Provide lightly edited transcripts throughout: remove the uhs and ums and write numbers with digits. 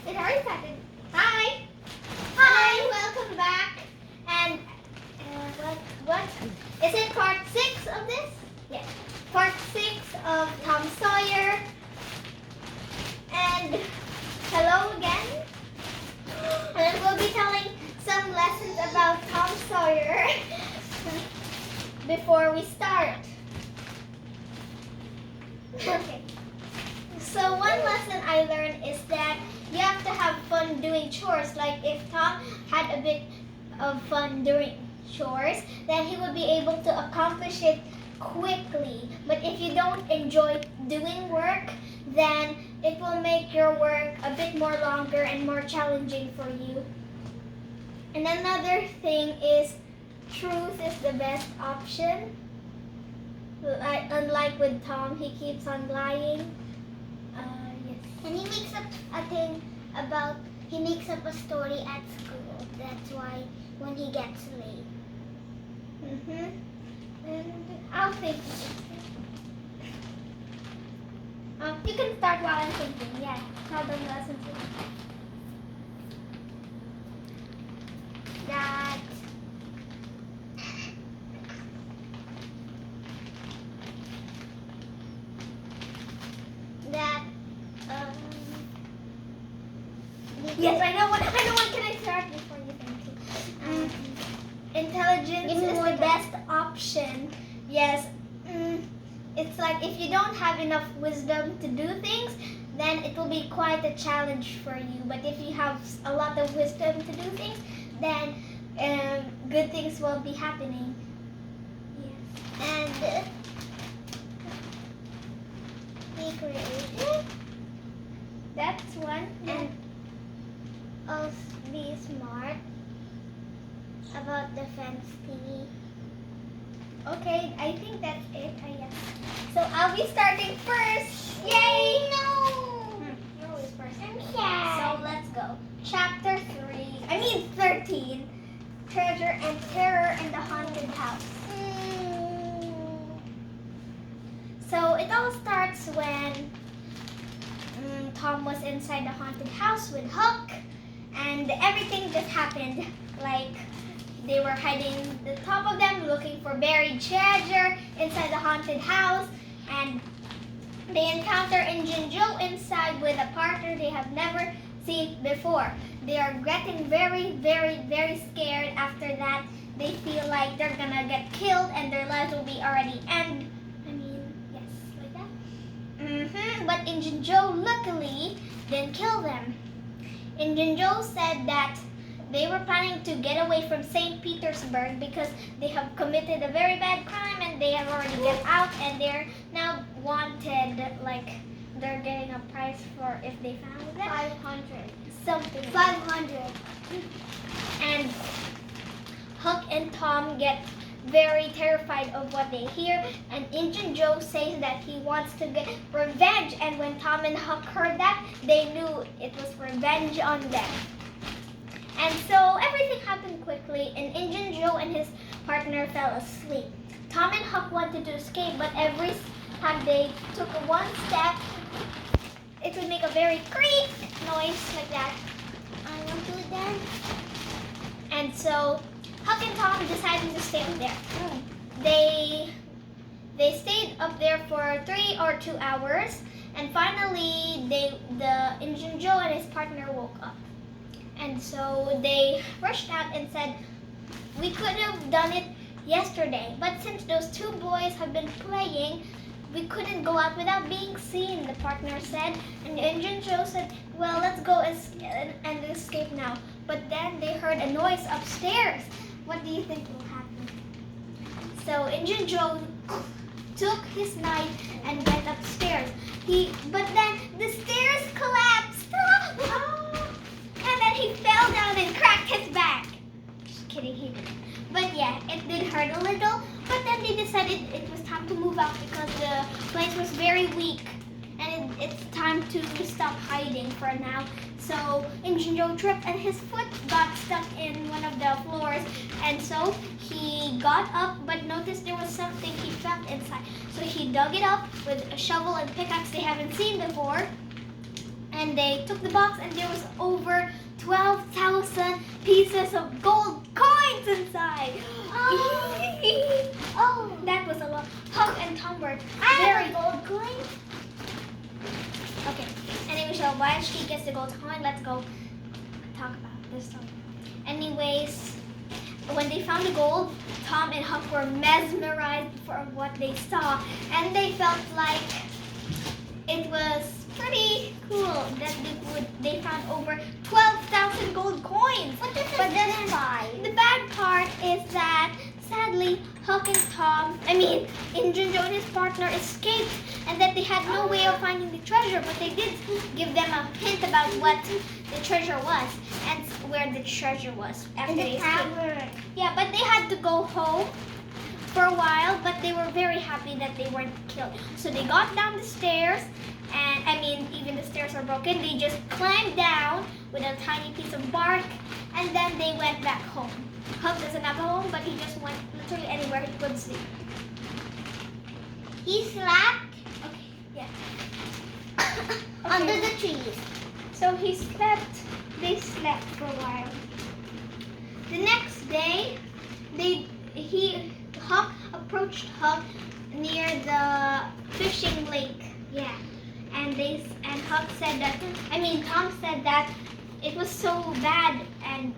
It already started. Hi! Hi! Welcome back. And what? Is it part 6 of this? Yes. Part 6 of Tom Sawyer. And hello again. And we'll be telling some lessons about Tom Sawyer before we start. Okay. So one lesson I learned is that you have to have fun doing chores. Like if Tom had a bit of fun doing chores, then he would be able to accomplish it quickly. But if you don't enjoy doing work, then it will make your work a bit more longer and more challenging for you. And another thing is truth is the best option. Unlike with Tom, he keeps on lying. And he makes up a thing about, he makes up a story at school. That's why when he gets late. And I'll think. You can start while I'm thinking. Yeah, tell them the lessons. Yes, I know what can I start before you think? Intelligence is the best option. Yes. It's like if you don't have enough wisdom to do things, then it will be quite a challenge for you. But if you have a lot of wisdom to do things, then good things will be happening. Yes. And be creative. That's one. And also be smart about defense TV. Okay, I think that's it. Yes. So I'll be starting first. Yay! No! You're always first. I'm sad. So let's go. Chapter 13. Treasure and Terror in the Haunted House. So it all starts when Tom was inside the haunted house with Huck, and everything just happened. Like they were hiding the top of them, looking for buried treasure inside the haunted house, and they encounter Injun Joe inside with a partner they have never seen before. They are getting very, very, very scared. After that, they feel like they're gonna get killed and their lives will be already end. Yes, like that. But Injun Joe luckily didn't kill them. Injun Joe said that they were planning to get away from St. Petersburg because they have committed a very bad crime and they have already get out and they're now wanted. Like they're getting a price for if they found them. 500. Something. 500. And Huck and Tom get very terrified of what they hear, and Injun Joe says that he wants to get revenge, and when Tom and Huck heard that, they knew it was revenge on them. And so everything happened quickly, and Injun Joe and his partner fell asleep. Tom and Huck wanted to escape, but every time they took one step, it would make a very creak noise like that. I want to dance. And so Huck and Tom decided to stay up there. They stayed up there for 3 or 2 hours, and finally the Injun Joe and his partner woke up. And so they rushed out and said, "We could have done it yesterday, but since those 2 boys have been playing, we couldn't go out without being seen," the partner said. And the Injun Joe said, "Well, let's go and escape now." But then they heard a noise upstairs. What do you think will happen? So Injun Joe took his knife and went upstairs. But then the stairs collapsed. And then he fell down and cracked his back. Just kidding, he didn't. But yeah, it did hurt a little. But then they decided it was time to move out because the place was very weak. And it's time to stop hiding for now. So Injun Joe tripped and his foot got stuck in one of the floors. And so he got up but noticed there was something he felt inside. So he dug it up with a shovel and pickaxe they haven't seen before. And they took the box, and there was over 12,000 pieces of gold coins inside. Oh, That was a lot. Huck and Tom were I have very a gold coin. okay. Anyway, so while she gets the gold coin, let's go talk about this story. Anyways, when they found the gold, Tom and Huck were mesmerized for what they saw, and they felt like it was pretty cool that they found over 12,000 gold coins. What does But it then signify? the bad part is that sadly Huck and Injun Joe and his partner escaped, and that they had no way of finding the treasure, but they did give them a hint about what the treasure was and where the treasure was after In the they escaped. tavern. Yeah, but they had to go home for a while, but they were very happy that they weren't killed. So they got down the stairs, and even the stairs are broken. They just climbed down with a tiny piece of bark, and then they went back home. Huck doesn't have a home, but he just went literally anywhere he could sleep. He slept Okay, yeah. under Okay. the trees. So they slept for a while. The next day, Huck approached Huck near the fishing lake. Yeah. And Huck said that, Tom said that it was so bad, and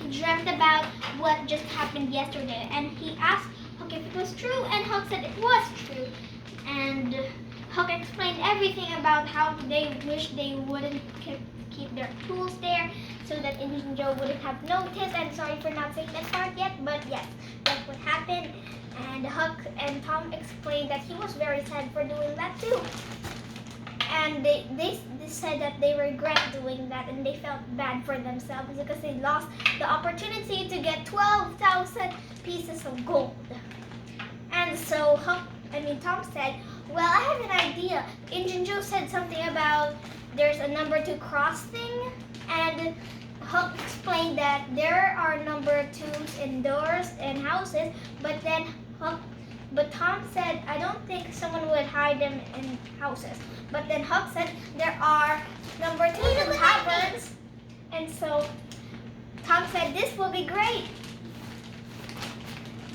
he dreamt about what just happened yesterday. And he asked Huck if it was true, and Huck said it was true. And Huck explained everything about how they wish they wouldn't keep their tools there, so that Injun Joe wouldn't have noticed. I'm sorry for not saying that part yet, but yes, that's what happened. And Huck and Tom explained that he was very sad for doing that too. And they said that they regret doing that, and they felt bad for themselves because they lost the opportunity to get 12,000 pieces of gold. And so Tom said, well, I have an idea. Injun Joe said something about there's a number 2 cross thing, and Huck explained that there are number 2s in doors and houses, but Tom said, I don't think someone would hide them in houses. But then Huck said there are number 2s in taverns, and so Tom said this will be great.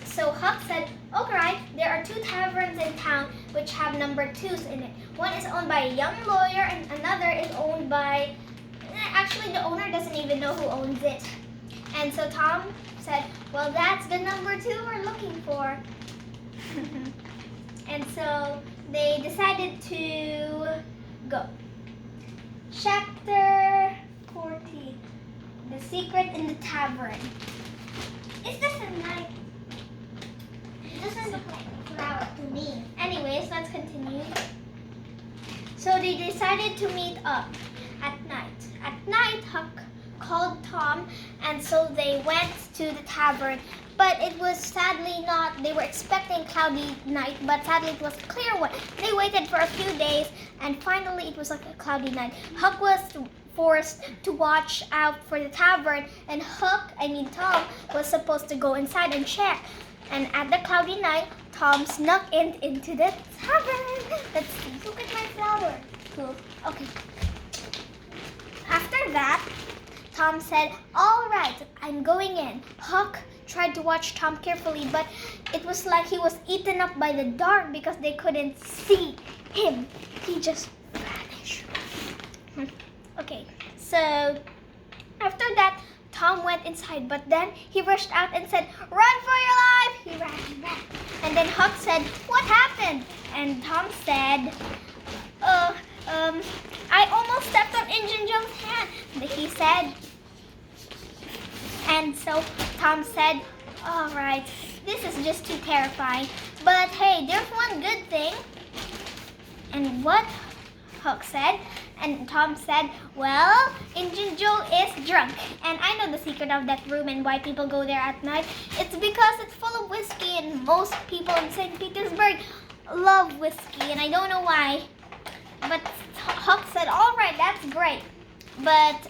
So Huck said, alright, there are 2 taverns in town which have number 2s in it. One is owned by a young lawyer, and another is owned by, actually the owner doesn't even know who owns it. And so Tom said, well, that's the number 2 we're looking for. And so they decided to go. Chapter 14, The Secret in the Tavern. Is this a night? It doesn't look like a flower to me. Anyways, let's continue. So they decided to meet up at night. At night, Huck called Tom, and so they went to the tavern. But it was sadly not, they were expecting cloudy night, but sadly it was a clear one. They waited for a few days, and finally it was like a cloudy night. Huck was forced to watch out for the tavern, and Tom was supposed to go inside and check. And at the cloudy night, Tom snuck into the tavern. Let's see. Look at my flower. Cool. Okay. After that, Tom said, all right, I'm going in. Huck tried to watch Tom carefully, but it was like he was eaten up by the dark because they couldn't see him. He just vanished. Okay, so after that, Tom went inside, but then he rushed out and said, run for your life! He ran back. And then Huck said, what happened? And Tom said, I almost stepped on Injun Joe's hand, he said. And so Tom said, all right, this is just too terrifying. But hey, there's one good thing. And what? Huck said. And Tom said, well, Injun Joe is drunk. And I know the secret of that room and why people go there at night. It's because it's full of whiskey, and most people in St. Petersburg love whiskey, and I don't know why. But Huck said, all right, that's great. But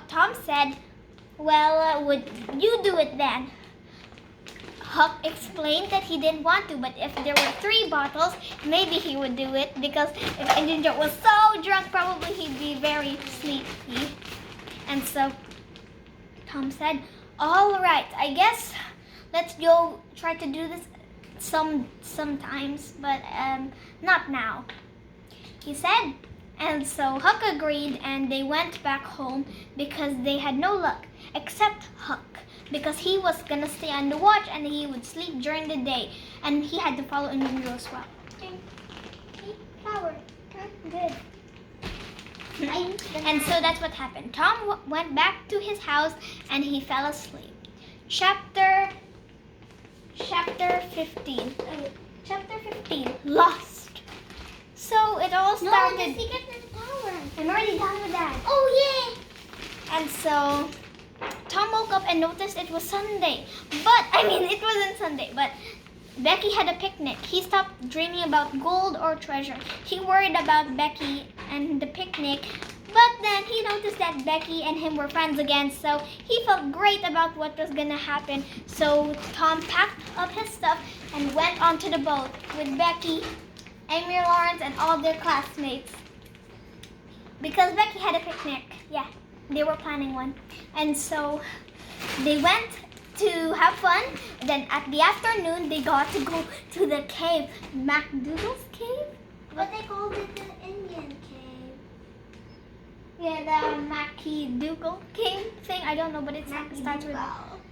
Tom said, well, would you do it then? Huck explained that he didn't want to, but if there were 3 bottles, maybe he would do it, because if Injun Joe was so drunk, probably he'd be very sleepy. And so Tom said, all right, I guess let's go try to do this sometimes, but not now, he said. And so Huck agreed, and they went back home because they had no luck, except Huck, because he was gonna stay on the watch and he would sleep during the day, and he had to follow Indian Joe as well. Flower. Good. And so that's what happened. Tom went back to his house and he fell asleep. Chapter 15. Chapter 15. Lost. So it all started. No, the secret in the tower. I'm already done with that. Oh yeah. And so Tom woke up and noticed it was Sunday. It wasn't Sunday, but Becky had a picnic. He stopped dreaming about gold or treasure. He worried about Becky and the picnic, but then he noticed that Becky and him were friends again, so he felt great about what was gonna happen. So Tom packed up his stuff and went onto the boat with Becky, Amy Lawrence, and all their classmates. Because Becky had a picnic. Yeah, they were planning one. And so they went to have fun. Then at the afternoon, they got to go to the cave. MacDougall's cave? But they called it the Indian cave. Yeah, the MacDougall cave thing. I don't know, but it starts with...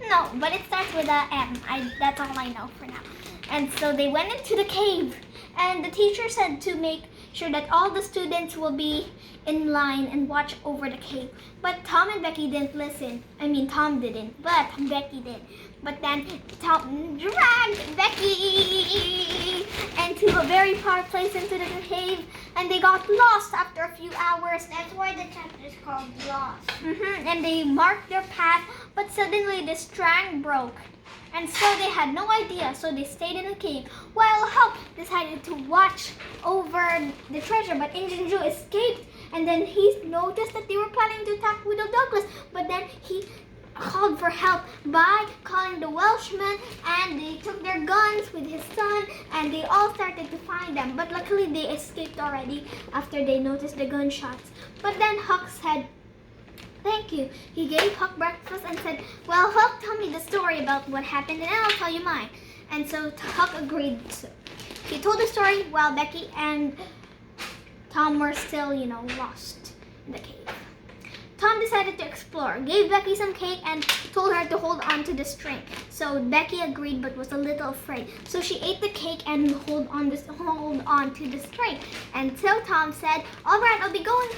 No, but it starts with a M. That's all I know for now. And so they went into the cave. And the teacher said to make sure that all the students will be in line and watch over the cave. But Tom and Becky didn't listen. Tom didn't, but Becky did. But then Tom dragged Becky into a very far place into the cave, and they got lost after a few hours. That's why the chapter is called Lost. And they marked their path, but suddenly the strand broke. And so they had no idea, so they stayed in the cave while Huck decided to watch over the treasure. But Injun Joe escaped, and then he noticed that they were planning to attack Widow Douglas. But then he called for help by calling the Welshmen, and they took their guns with his son, and they all started to find them. But luckily they escaped already after they noticed the gunshots. But then Huck said, thank you. He gave Huck breakfast and said, well, Huck, tell me the story about what happened and I'll tell you mine. And so Huck agreed. So he told the story while Becky and Tom were still, lost in the cave. Tom decided to explore, gave Becky some cake and told her to hold on to the string. So Becky agreed but was a little afraid. So she ate the cake and hold on to the string. Until Tom said, all right, I'll be going.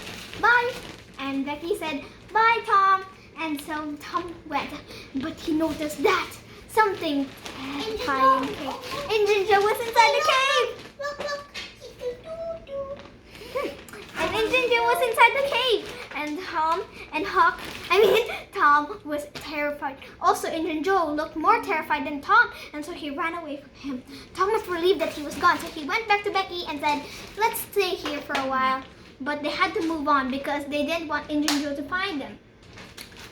Bye. And Becky said, bye, Tom. And so Tom went, but he noticed that something terrifying came. Injun Joe was inside the cave. Look. And Injun Joe was inside the cave. And Tom was terrified. Also, Injun Joe looked more terrified than Tom, and so he ran away from him. Tom was relieved that he was gone, so he went back to Becky and said, let's stay here for a while. But they had to move on because they didn't want Injun Joe to find them.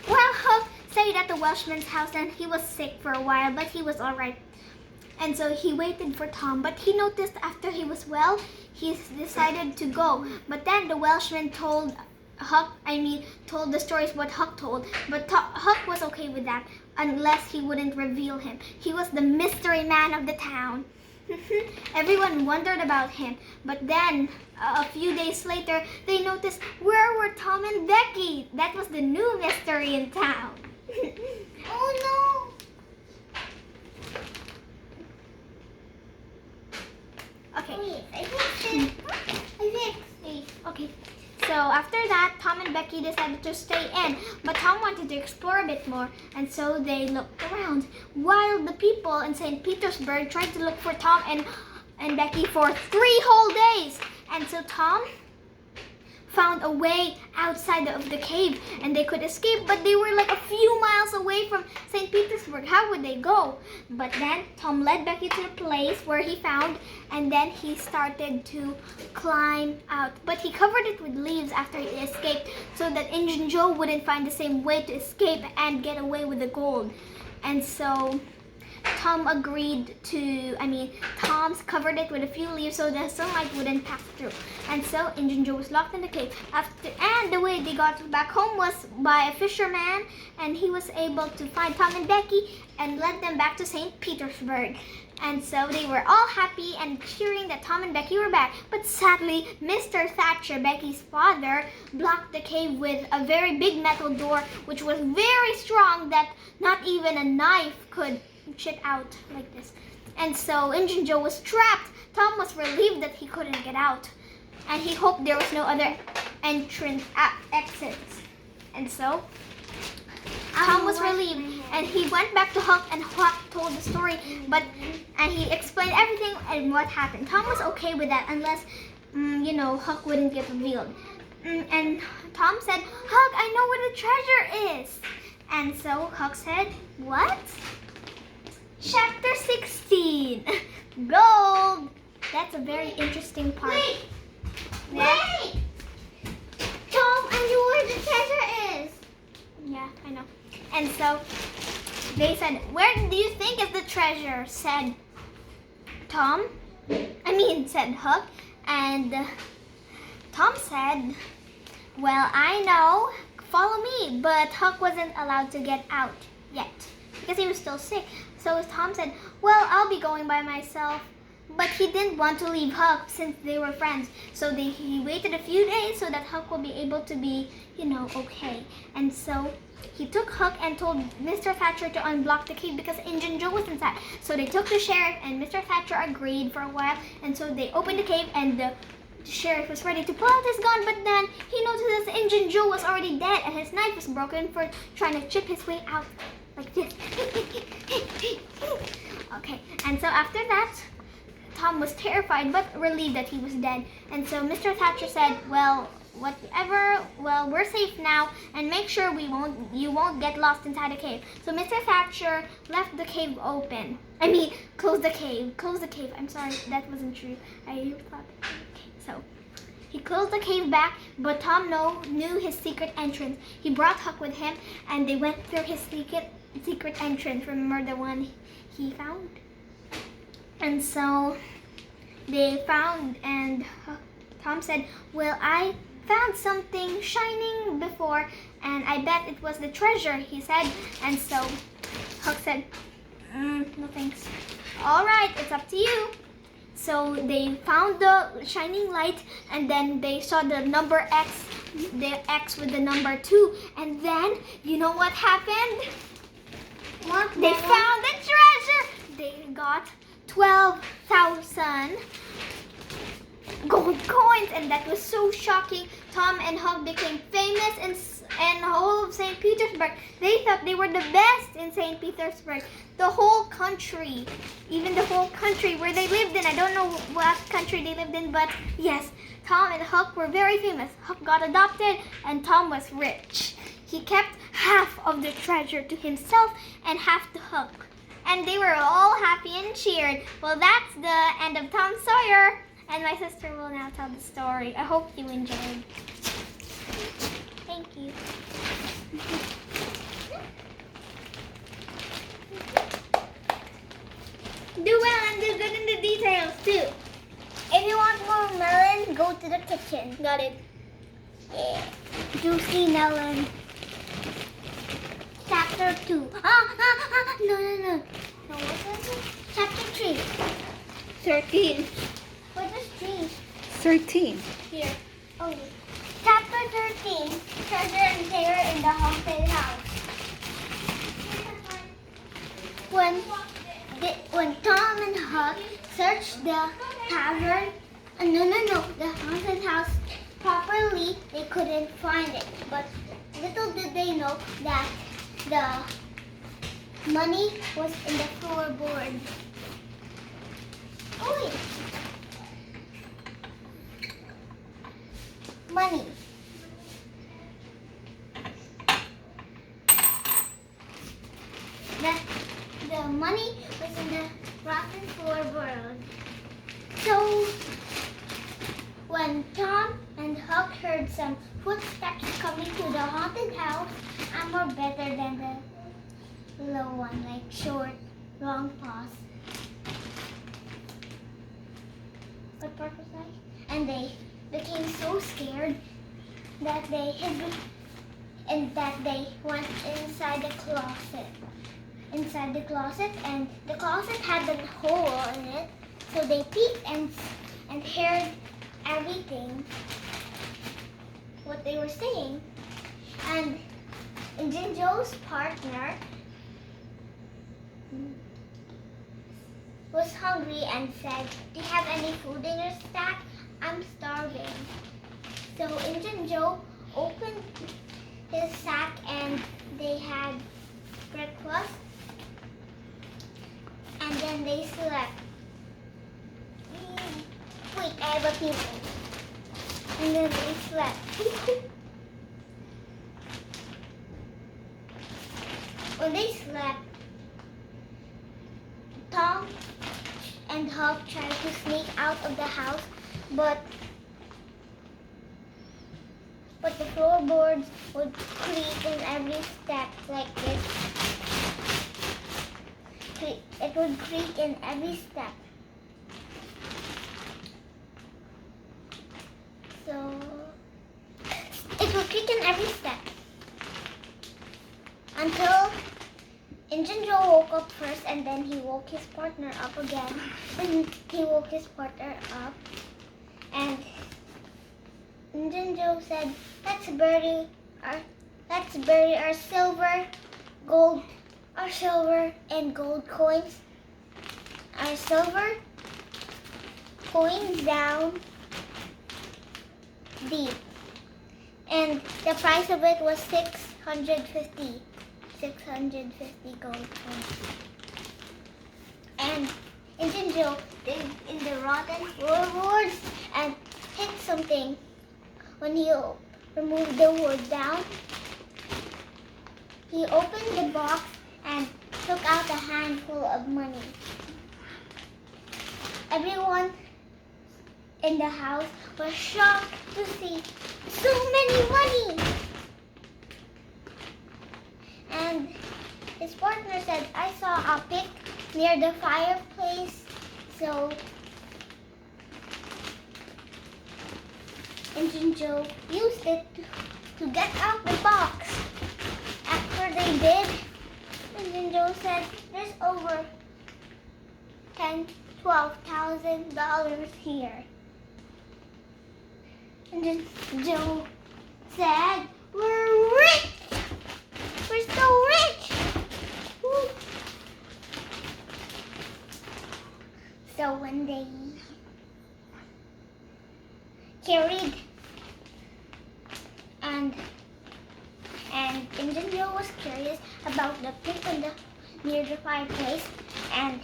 Well, Huck stayed at the Welshman's house and he was sick for a while, but he was alright. And so he waited for Tom, but he noticed after he was well, he decided to go. But then the Welshman told the stories what Huck told, but Huck was okay with that unless he wouldn't reveal him. He was the mystery man of the town. Everyone wondered about him, but then a few days later, they noticed, where were Tom and Becky? That was the new mystery in town. Oh no! Okay. Wait, I fixed. Okay. So after that, Tom and Becky decided to stay in, but Tom wanted to explore a bit more, and so they looked around. While the people in St. Petersburg tried to look for Tom and Becky for 3 whole days. And so Tom found a way outside of the cave and they could escape, but they were like a few miles away from St. Petersburg. How would they go? But then Tom led Becky to the place where he found, and then he started to climb out. But he covered it with leaves after he escaped so that Injun Joe wouldn't find the same way to escape and get away with the gold. And so Tom agreed to, Tom's covered it with a few leaves so the sunlight wouldn't pass through. And so Injun Joe was locked in the cave. And the way they got back home was by a fisherman, and he was able to find Tom and Becky and led them back to St. Petersburg. And so they were all happy and cheering that Tom and Becky were back. But sadly, Mr. Thatcher, Becky's father, blocked the cave with a very big metal door, which was very strong that not even a knife could chip out like this. And so Injun Joe was trapped. Tom was relieved that he couldn't get out, and he hoped there was no other exits. And so Tom was relieved, and he went back to Huck, and Huck told the story, and he explained everything and what happened. Tom was okay with that, unless, Huck wouldn't get revealed. And Tom said, "Huck, I know where the treasure is." And so Huck said, "What?" Chapter 16, Gold. That's a very interesting part. Wait! Tom, I know where the treasure is. Yeah, I know. And so they said, "Where do you think is the treasure?" said said Huck. And Tom said, "Well, I know. Follow me." But Huck wasn't allowed to get out yet because he was still sick. So Tom said, "Well, I'll be going by myself." But he didn't want to leave Huck since they were friends. So he waited a few days so that Huck will be able to be, okay. And so he took Huck and told Mr. Thatcher to unblock the cave because Injun Joe was inside. So they took the sheriff, and Mr. Thatcher agreed for a while. And so they opened the cave, and the sheriff was ready to pull out his gun. But then he noticed that Injun Joe was already dead, and his knife was broken for trying to chip his way out like this. Okay, and so after that, Tom was terrified but relieved that he was dead. And so Mr. Thatcher said, "Well, we're safe now, and make sure you won't get lost inside the cave." So Mr. Thatcher left the cave open. Closed the cave. I'm sorry, that wasn't true. I thought, okay, so he closed the cave back, but Tom knew his secret entrance. He brought Huck with him, and they went through his secret entrance. Remember the one he found? And so they found, and Tom said, "Well, I found something shining before, and I bet it was the treasure," he said. And so Huck said, "No thanks." "All right, it's up to you." So they found the shining light, and then they saw the number X, the X with the number 2. And then, you know what happened? They found the treasure. They got 12,000 gold coins, and that was so shocking. Tom and Huck became famous in the whole of St. Petersburg. They thought they were the best in St. Petersburg. The whole country, even the whole country where they lived in. I don't know what country they lived in, but yes, Tom and Huck were very famous. Huck got adopted, and Tom was rich. He kept half of the treasure to himself and half to Huck. And they were all happy and cheered. Well, that's the end of Tom Sawyer. And my sister will now tell the story. I hope you enjoyed. Thank you. Do well and do good in the details too. If you want more melon, go to the kitchen. Got it. Yeah. Juicy melon. Chapter 2. No. No, what was it? Chapter 3. 13. What is 3? 13. Here. Oh, Chapter 13. Treasure and terror in the haunted house. When Tom and Huck searched the cavern, the haunted house properly, they couldn't find it. But little did they know that the money was in the floorboard. Oh wait. Money. The money was in the rotten floorboard. So when Tom and Huck heard some footsteps coming to the haunted house, I'm more better than the little one, like short. wrong pause. What part was that? And they became so scared that they hid and that they went inside the closet. And the closet had a hole in it, so they peeked and heard everything what they were saying. And Injun Joe's partner was hungry and said, "Do you have any food in your stack? I'm starving." So Injun Joe opened his sack and they had breakfast. And then they slept. Wait, I have a feeling. And then they slept. When they slept, Tom and Huck tried to sneak out of the house, but the floorboards would creak in every step like this. It would creak in every step. So it would creak in every step until Injun Joe woke up first, and then he woke his partner up again. And he woke his partner up, and Injun Joe said, "Let's bury our silver and gold coins. Our silver coins down deep." And the price of it was 650 gold coins. And Injun Joe did in the rotten floorboards and hit something. When he removed the wood down, he opened the box and took out a handful of money. Everyone in the house was shocked to see so many money. And his partner said, "I saw a pick near the fireplace." So Injun Joe used it to get out the box. After they did, Injun Joe said, "There's over $12,000 here." Injun Joe said, "We're rich! We're so rich!" Woo. So when they carried and Injun Joe was curious about the pick near the fireplace, and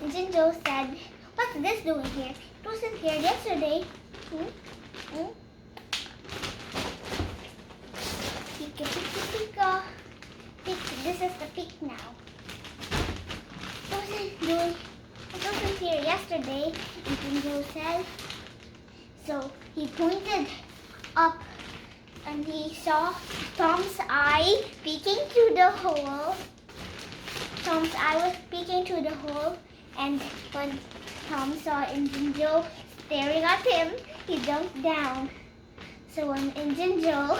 Injun Joe said, "What's this doing here? It wasn't here yesterday." Pika, pika, pika. This is the pick now. It wasn't here yesterday, Injun Joe said. So he pointed up and he saw Tom's eye peeking through the hole. Tom's eye was peeking through the hole, and when Tom saw Injun Joe staring at him, he jumped down. So when Injun Joe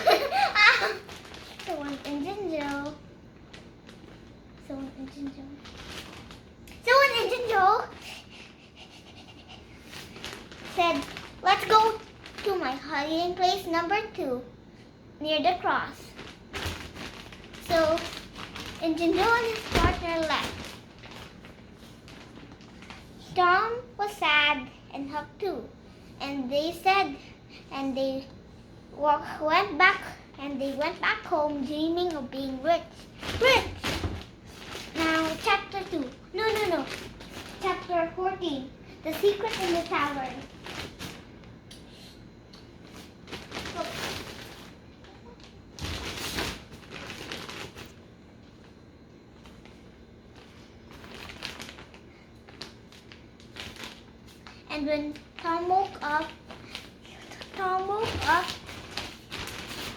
said, "Let's go to my hiding place number 2 near the cross." So Injun Joe and his partner left. Tom was sad and Huck too, and they went back home dreaming of being rich. Now chapter 2. No. Chapter 14. The secret in the tavern. And when Tom woke up,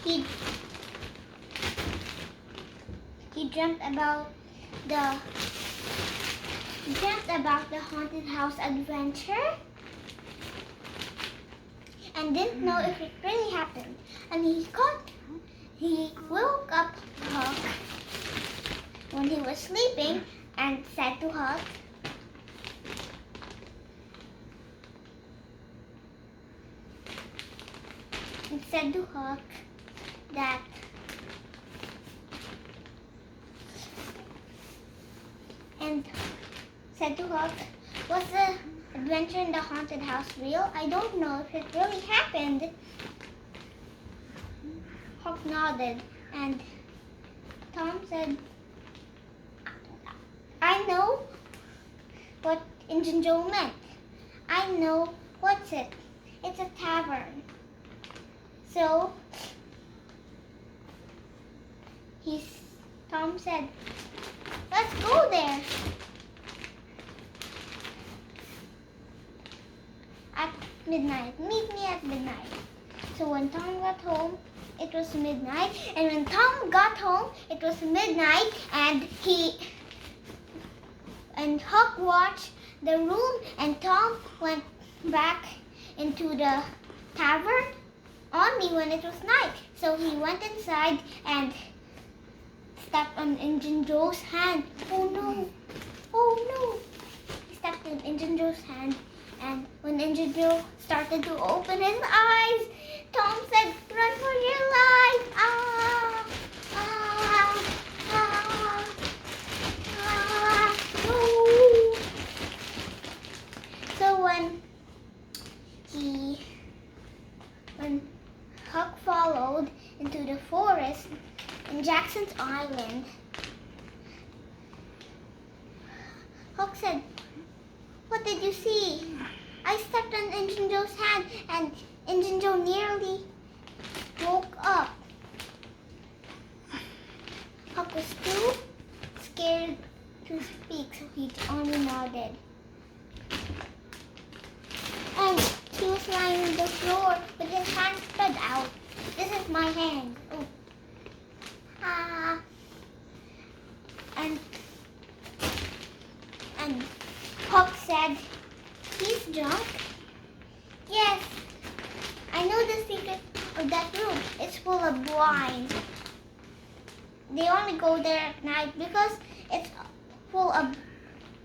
he dreamt about dreamt about the haunted house adventure and didn't know if it really happened. And he woke up Huck when he was sleeping and said to Huck, that was the adventure in the haunted house real? I don't know if it really happened. Huck nodded, and Tom said, I know what Injun Joe meant. I know what's it. It's a tavern. So Tom said, let's go there. At midnight. Meet me at midnight. So when Tom got home, it was midnight. And when Tom got home, it was midnight. And Huck watched the room, and Tom went back into the tavern only when it was night. So he went inside and stepped on Injun Joe's hand. Oh no! Oh no! He stepped on Injun Joe's hand, and when Injun Joe started to open his eyes, Tom said, run for your life! Ah! Ah! Ah! Ah! No! So when Huck followed into the forest in Jackson's Island, Huck said, what did you see? I stepped on Injun Joe's hand and Injun Joe nearly woke up. Huck was too scared to speak, so he only nodded. And he was lying on the floor with his hands spread out. This is my hand. Oh. Ah. And Huck said, he's drunk? Yes. I know the secret of that room. It's full of wine. They only go there at night because it's full of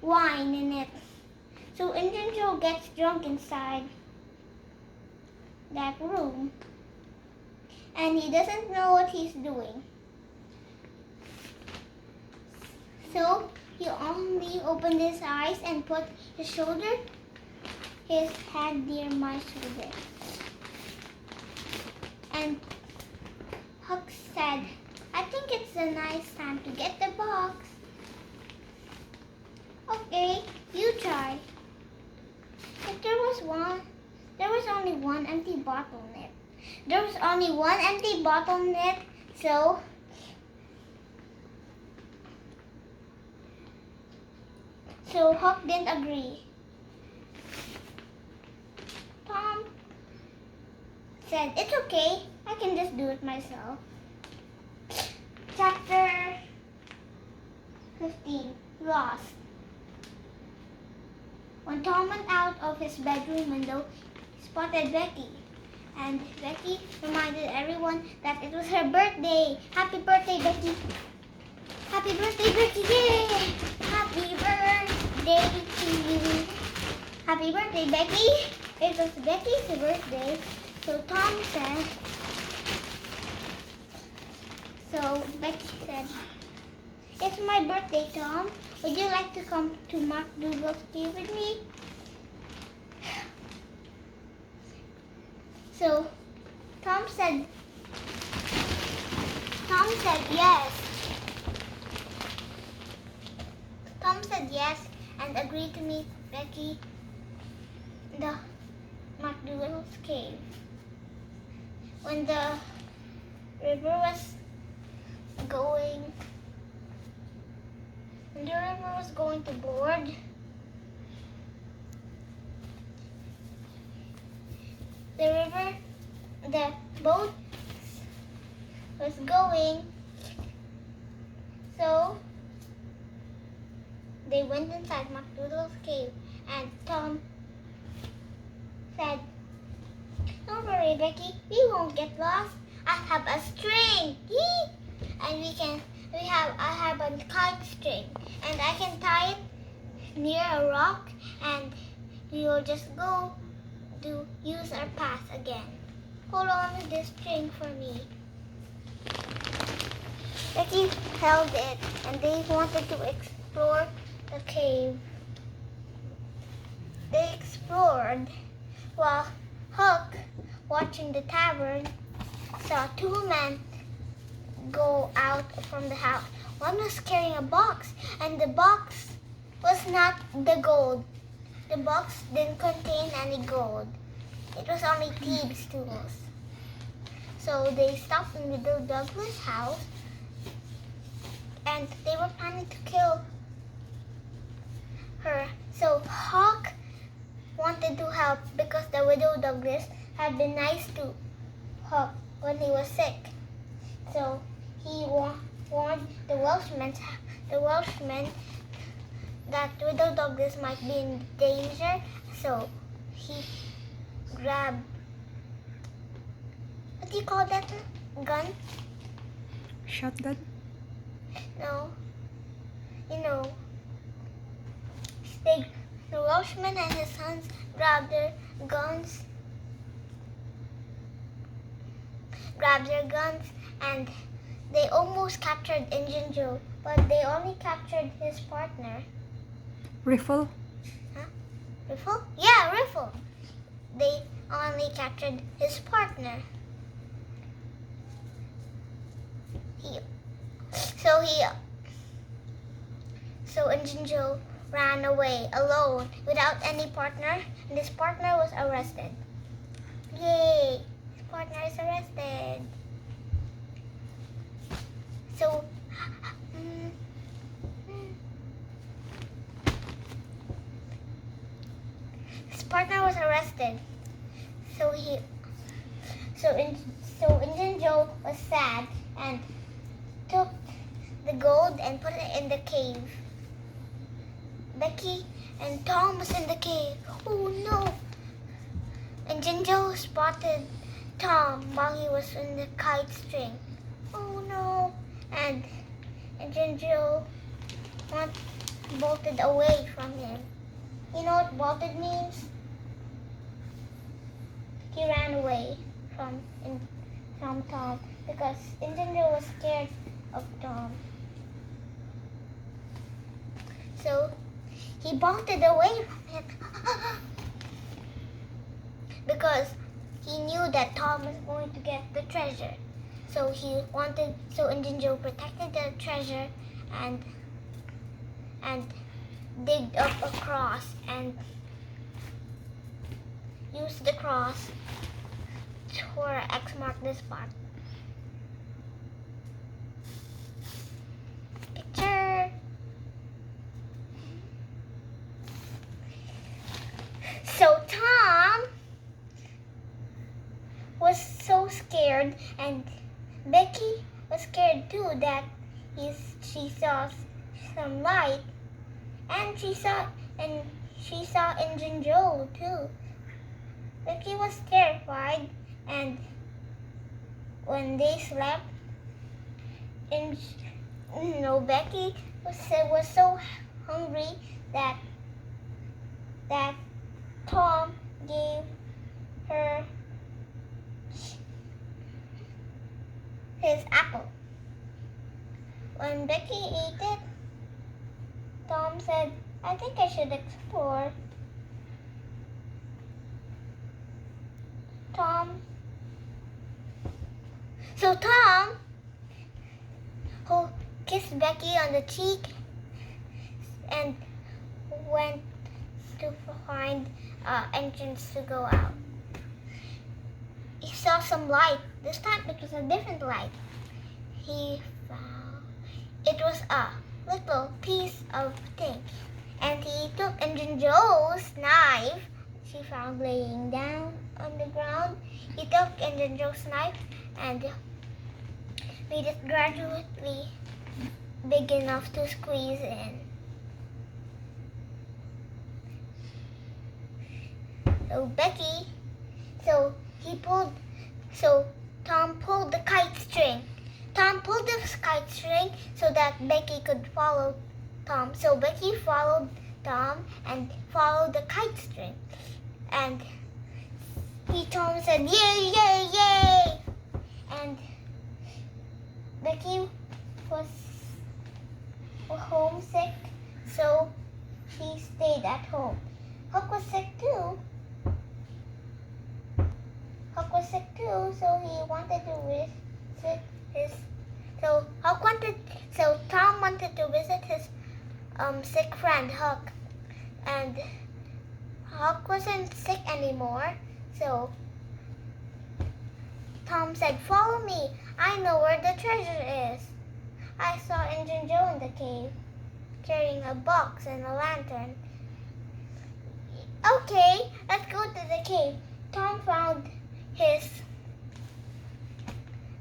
wine in it. So Injun Joe gets drunk inside that room, and he doesn't know what he's doing. So he only opened his eyes and put his hand near my shoulder. And Huck said, I think it's a nice time to get the box. Okay, you try. But there was only one empty bottle in it. There was only one empty bottle in it, so Huck didn't agree. Tom said, it's okay, I can just do it myself. Chapter 15, Lost. When Tom went out of his bedroom window, he spotted Becky. And Becky reminded everyone that it was her birthday. Happy birthday, Becky. Happy birthday, Becky. Yay! Happy birthday to you. Happy birthday, Becky. It was Becky's birthday. So Becky said, it's my birthday, Tom. Would you like to come to Mark Dougal's cave with me? So Tom said yes. Tom said yes and agreed to meet Becky in the Mark Dougal's cave. When the river was going to board, the boat was going, so They went inside McDoodle's cave, and Tom said, "Don't worry, Becky. We won't get lost. I have a string. Yee! And I have a kite string, and I can tie it near a rock, and we will just go to use our path again. Hold on to this string for me." Becky held it, and they wanted to explore the cave. They explored while Hook, watching the tavern, saw two men go out from the house. One was carrying a box, and the box was not the gold. The box didn't contain any gold. It was only thieves' tools. So they stopped in Widow Douglas' house, and they were planning to kill her. So Hawk wanted to help because the Widow Douglas had been nice to Hawk when he was sick. So he warned the Welshman that Widow Douglas might be in danger. So he grabbed, what do you call that gun? Shotgun? No. The Welshman and his sons grabbed their guns, and they almost captured Injun Joe, but they only captured his partner. Rifle? Huh? Riffle? Yeah, Riffle. They only captured his partner. So Injun Joe ran away alone without any partner, and his partner was arrested. Yay! His partner is arrested. So his partner was arrested. So Injun Joe was sad and took the gold and put it in the cave. Becky and Tom was in the cave. Oh no! Injun Joe spotted Tom while he was in the kite string. Oh no! And Injun Joe bolted away from him. You know what bolted means? He ran away from Tom because Injun Joe was scared of Tom. So he bolted away from him because he knew that Tom was going to get the treasure. So Injun Joe protected the treasure and digged up a cross and used the cross for X mark the spot. Picture. So Tom was so scared, and Becky was scared too that she saw some light, and she saw Injun Joe too. Becky was terrified, and when they slept, Becky was so hungry that Tom gave her his apple. When Becky ate it, Tom said, "I think I should explore." So Tom, who kissed Becky on the cheek and went to find entrance to go out. He saw some light. This time it was a different light. He found it was a little piece of thing, and he took Injun Joe's knife she found laying down on the ground. He took Injun Joe's knife and made it gradually big enough to squeeze in. So so Tom pulled the kite string. Tom pulled the kite string so that Becky could follow Tom. So Becky followed Tom and followed the kite string. And Tom said, "Yay, yay, yay!" And Becky was homesick, so she stayed at home. Hook was sick too. So he wanted to visit his. So Tom wanted to visit his sick friend Hook, and Hook wasn't sick anymore. So Tom said, "Follow me. I know where the treasure is." I saw Injun Joe in the cave, carrying a box and a lantern. Okay, let's go to the cave. Tom found his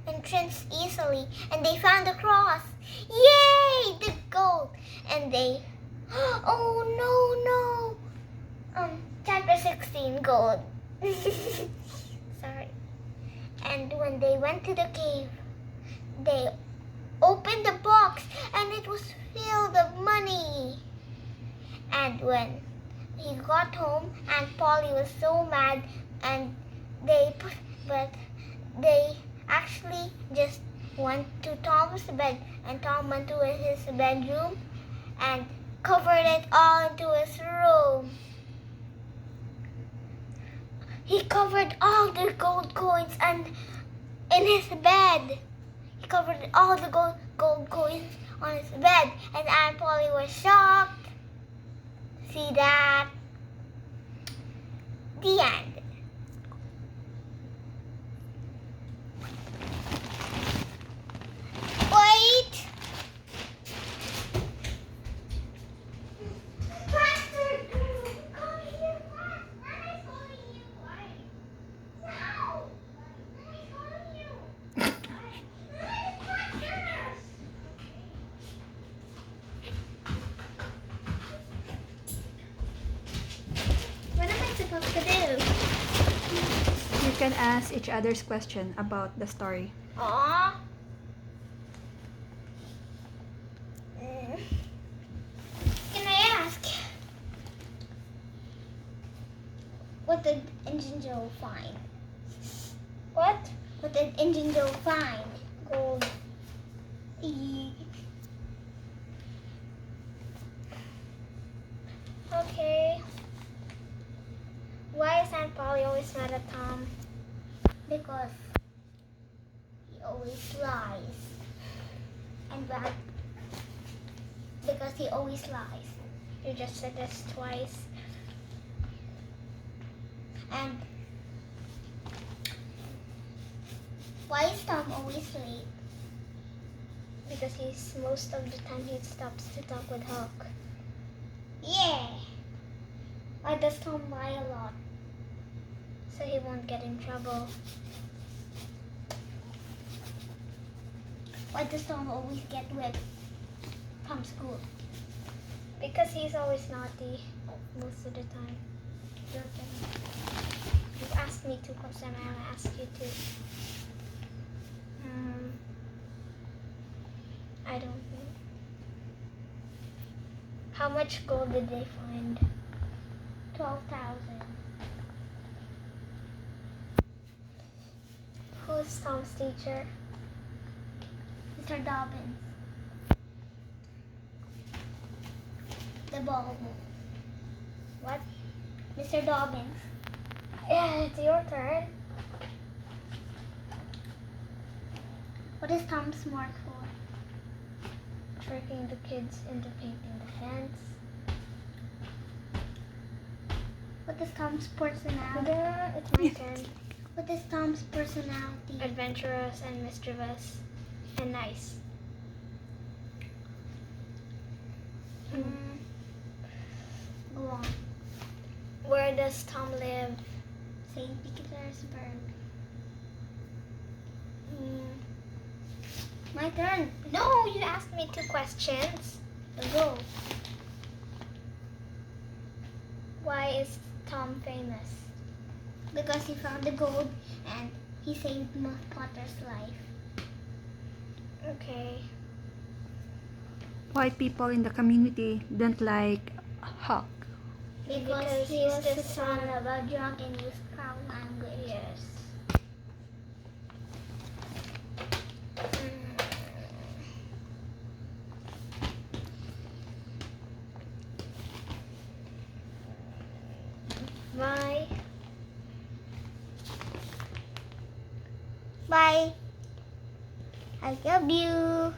entrance easily, and they found the cross. Yay! The gold! And they, oh no! Chapter 16, gold. Sorry. And when they went to the cave, they opened the box, and it was filled of money. And when he got home, Aunt Polly was so mad, and they actually just went to Tom's bed, and Tom went to his bedroom and covered it all into his room. He covered all the gold coins and in his bed. He covered all the gold coins on his bed, and Aunt Polly was shocked. See that? The end. Wait! Faster! Come here fast! Nana's calling you! Now! Nana's calling you! Nana's faster! What am I supposed to do? You can ask each other's question about the story. Aww. Can I ask? What did Injun Joe find? What? What did Injun Joe find? Gold. Okay. Why is Aunt Polly always mad at Tom? Because he always lies. And that because he always lies. You just said this twice. And why is Tom always late? Because most of the time he stops to talk with Hook. Yeah. Why does Tom lie a lot? So he won't get in trouble. Why does Tom always get whipped from school? Because he's always naughty most of the time. You've asked me 2 questions, and I'll ask you 2. I don't know. How much gold did they find? 12,000. Who's Tom's teacher? Mr. Dobbins. The ball. What? Mr. Dobbins. Yeah, it's your turn. What is Tom's mark for? Tricking the kids into painting the fence. What is Tom's personality? It's my turn. What is Tom's personality? Adventurous and mischievous and nice. Go on. Where does Tom live? St. Petersburg. My turn. No, you asked me 2 questions. Go. Why is Tom famous? because he found the gold and he saved Potter's life. Okay. White people in the community don't like Huck. Because he was the son of a drunk and used foul language. Yes. Bye. Bye. I love you.